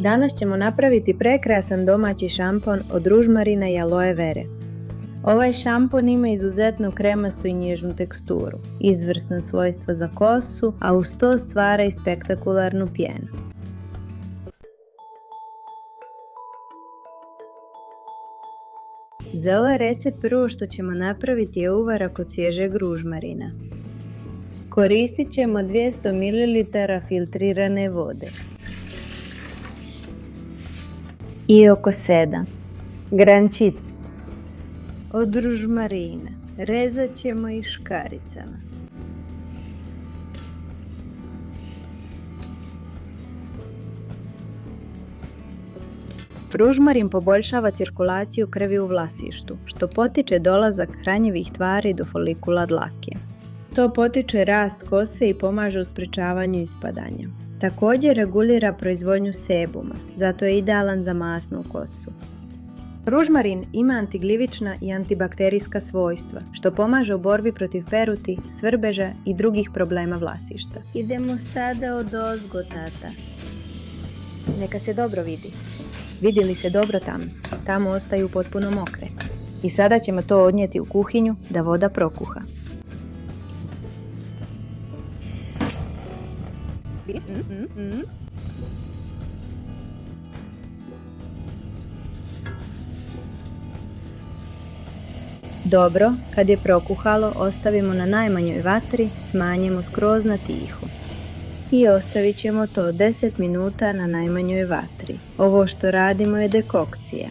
Danas ćemo napraviti prekrasan domaći šampon od ružmarina i aloe vere. Ovaj šampon ima izuzetno kremastu i nježnu teksturu, izvrsna svojstva za kosu, a uz to stvara i spektakularnu pjenu. Za ovaj recept prvo što ćemo napraviti je uvarak od svježeg ružmarina. Koristit ćemo 200 ml filtrirane vode i oko 7 grančica od ružmarina. Rezat ćemo ih škaricama. Ružmarin poboljšava cirkulaciju krvi u vlasištu, što potiče dolazak hranjivih tvari do folikula dlake. To potiče rast kose i pomaže u sprečavanju ispadanja. Također regulira proizvodnju sebuma, zato je idealan za masnu kosu. Ružmarin ima antiglivična i antibakterijska svojstva, što pomaže u borbi protiv peruti, svrbeža i drugih problema vlasišta. Idemo sada odozgo, tata. Neka se dobro vidi. Vidi li se dobro tamo? Tamo ostaju potpuno mokre. I sada ćemo to odnijeti u kuhinju da voda prokuha. Dobro, kad je prokuhalo, ostavimo na najmanjoj vatri, smanjimo skroz na tihu. I ostavit ćemo to 10 minuta na najmanjoj vatri. Ovo što radimo je dekokcija.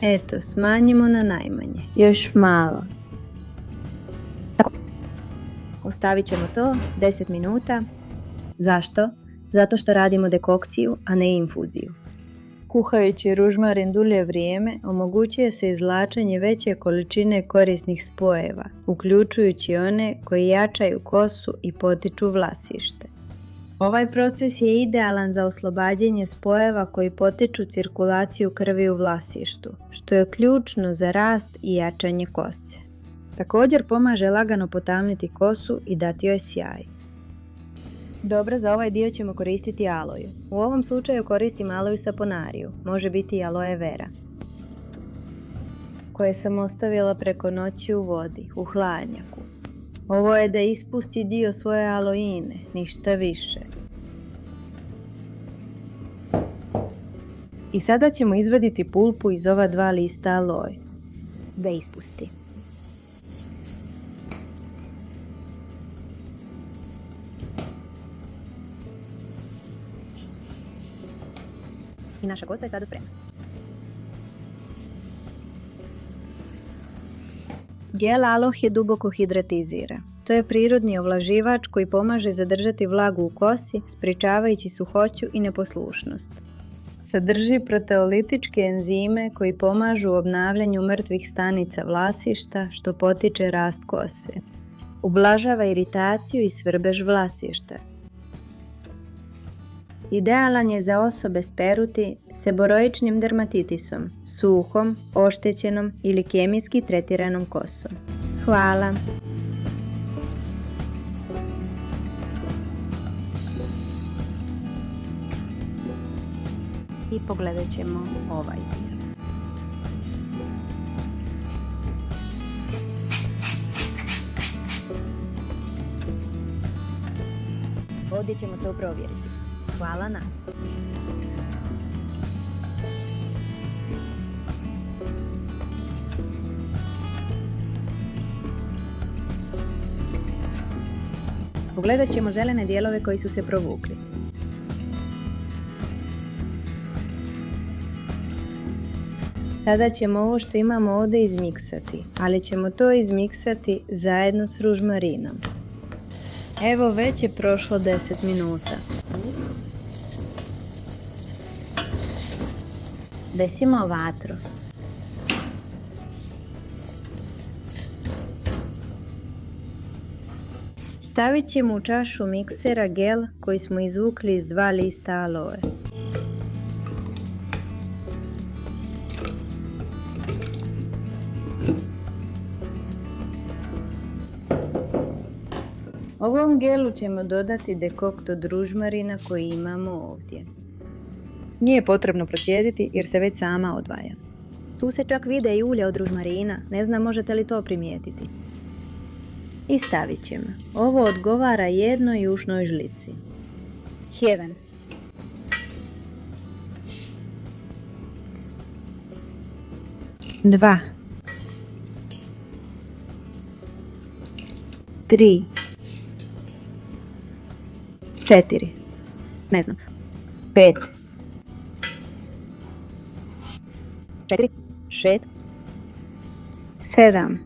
Eto, smanjimo na najmanje. Još malo. Tako. Ostavit ćemo to 10 minuta. Zašto? Zato što radimo dekokciju, a ne infuziju. Kuhajući ružmarin dulje vrijeme, omogućuje se izvlačenje veće količine korisnih spojeva, uključujući one koji jačaju kosu i potiču vlasište. Ovaj proces je idealan za oslobađanje spojeva koji potiču cirkulaciju krvi u vlasištu, što je ključno za rast i jačanje kose. Također pomaže lagano potamniti kosu i dati joj sjaj. Dobro, za ovaj dio ćemo koristiti aloju. U ovom slučaju koristim aloju saponariju, može biti i aloe vera, koje sam ostavila preko noći u vodi, u hladnjaku. Ovo je da ispusti dio svoje aloine, ništa više. I sada ćemo izvaditi pulpu iz ova 2 lista aloje. Da ispusti. I naša kosa je sada spremna. Gel aloh je duboko hidratizira. To je prirodni ovlaživač koji pomaže zadržati vlagu u kosi, sprječavajući suhoću i neposlušnost. Sadrži proteolitičke enzime koji pomažu u obnavljanju mrtvih stanica vlasišta, što potiče rast kose. Ublažava iritaciju i svrbež vlasišta. Idealan je za osobe s peruti, seboroičnim dermatitisom, suhom, oštećenom ili kemijski tretiranom kosom. Hvala! I pogledat ćemo ovaj dio. Ovdje ćemo to provjeriti. Hvala na. Pogledat ćemo zelene dijelove koji su se provukli. Sada ćemo ovo što imamo ovdje izmiksati, ali ćemo to izmiksati zajedno s ružmarinom. Evo, već je prošlo 10 minuta. Desimo vatru. Stavit ćemo u čašu miksera gel koji smo izvukli iz 2 lista aloe. Ovom gelu ćemo dodati dekokt od ružmarina koji imamo ovdje. Nije potrebno procijediti jer se već sama odvaja. Tu se čak vide i ulje od ružmarina, ne znam možete li to primijetiti. I stavit ćemo. Ovo odgovara jednoj jušnoj žlici. 1. 2. 3. 4. Ne znam. 5. 4. 6. 7.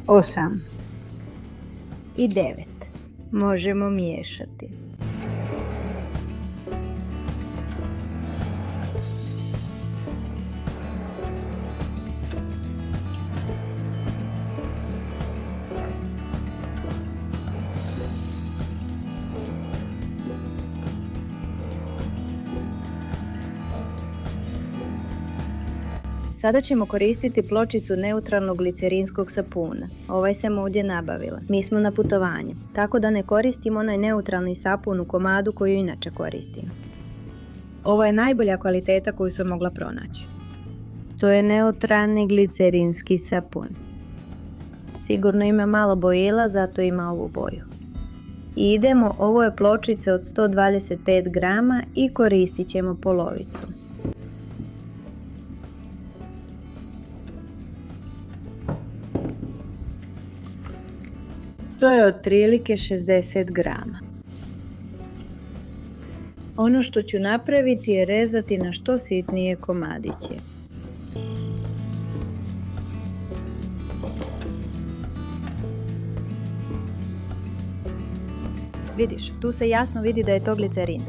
8. I 9. Možemo miješati. Sada ćemo koristiti pločicu neutralnog glicerinskog sapuna. Ovaj sam ovdje nabavila. Mi smo na putovanju, tako da ne koristim onaj neutralni sapun u komadu koju inače koristim. Ovo je najbolja kvaliteta koju sam mogla pronaći. To je neutralni glicerinski sapun. Sigurno ima malo bojila, zato ima ovu boju. Idemo, ovo je pločica od 125 grama i koristit ćemo polovicu. To je otprilike 60 grama. Ono što ću napraviti je rezati na što sitnije komadiće. Vidiš, tu se jasno vidi da je to glicerin.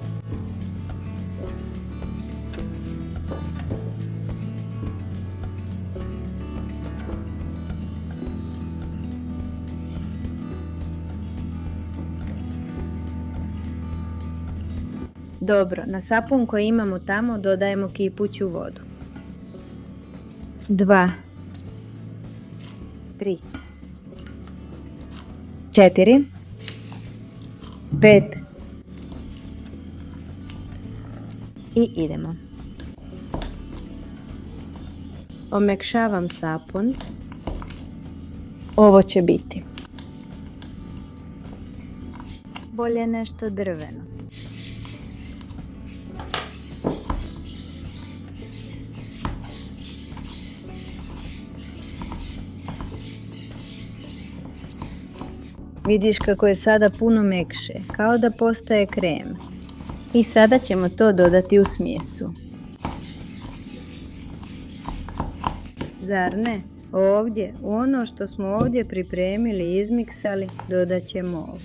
Dobro, na sapun koji imamo tamo dodajemo kipuću vodu. 2, 3, 4, 5 i idemo. Omekšavam sapun. Ovo će biti. Bolje nešto drveno. Vidiš kako je sada puno mekše, kao da postaje krem. I sada ćemo to dodati u smjesu. Zar ne? Ovdje, u ono što smo ovdje pripremili i izmiksali, dodat ćemo ovo.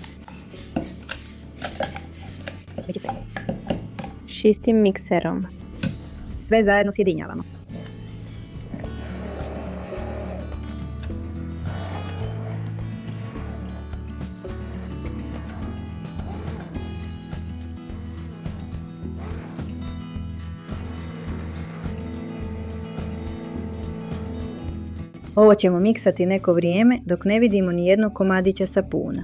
Čistim mikserom. Sve zajedno sjedinjavamo. Ovo ćemo miksati neko vrijeme dok ne vidimo ni jednog komadića sapuna.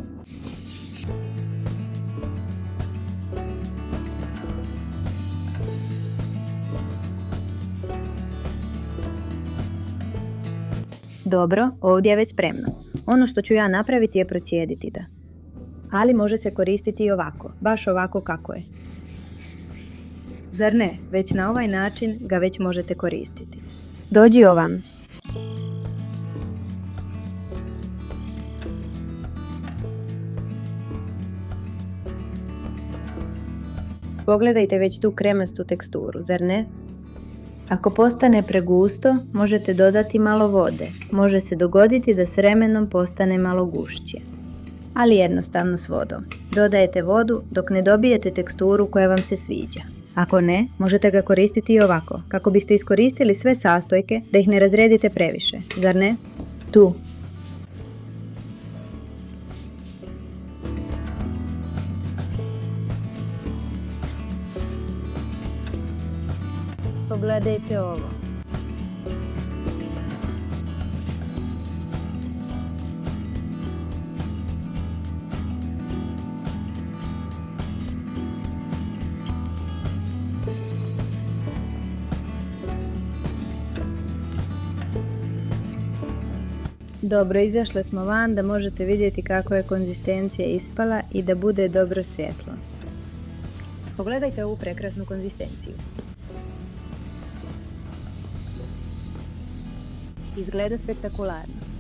Dobro, ovdje je već spremno. Ono što ću ja napraviti je procijediti ga. Ali može se koristiti i ovako, baš ovako kako je. Zar ne? Već na ovaj način ga već možete koristiti. Dođi ovam. Pogledajte već tu kremastu teksturu, zar ne? Ako postane pregusto, možete dodati malo vode. Može se dogoditi da s vremenom postane malo gušće. Ali jednostavno s vodom. Dodajete vodu dok ne dobijete teksturu koja vam se sviđa. Ako ne, možete ga koristiti i ovako, kako biste iskoristili sve sastojke da ih ne razredite previše, zar ne? Tu. Pogledajte ovo. Dobro, izašle smo van da možete vidjeti kako je konzistencija ispala i da bude dobro svjetlo. Pogledajte ovu prekrasnu konzistenciju. Izgleda spektakularno.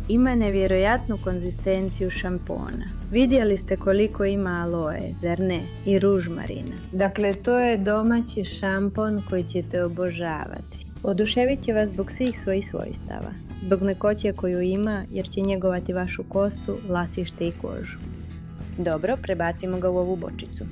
Ima nevjerojatnu konzistenciju šampona. Vidjeli ste koliko ima aloe, zar ne? I ružmarina. Dakle, to je domaći šampon koji ćete obožavati. Oduševit će vas zbog svih svojih svojstava. Zbog mekoće koju ima, jer će njegovati vašu kosu, lasište i kožu. Dobro, prebacimo ga u ovu bočicu.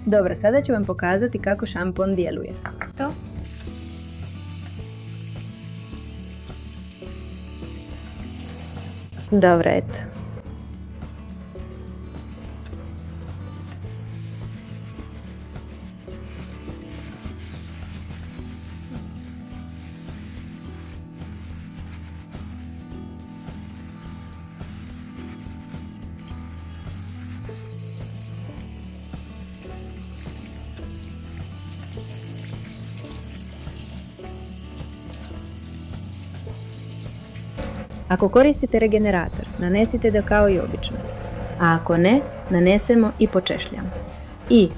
Dobro, sada ću vam pokazati kako šampon djeluje. Dobro, eto. Ako koristite regenerator, nanesite ga kao i obično. A ako ne, nanesemo i počešljamo. I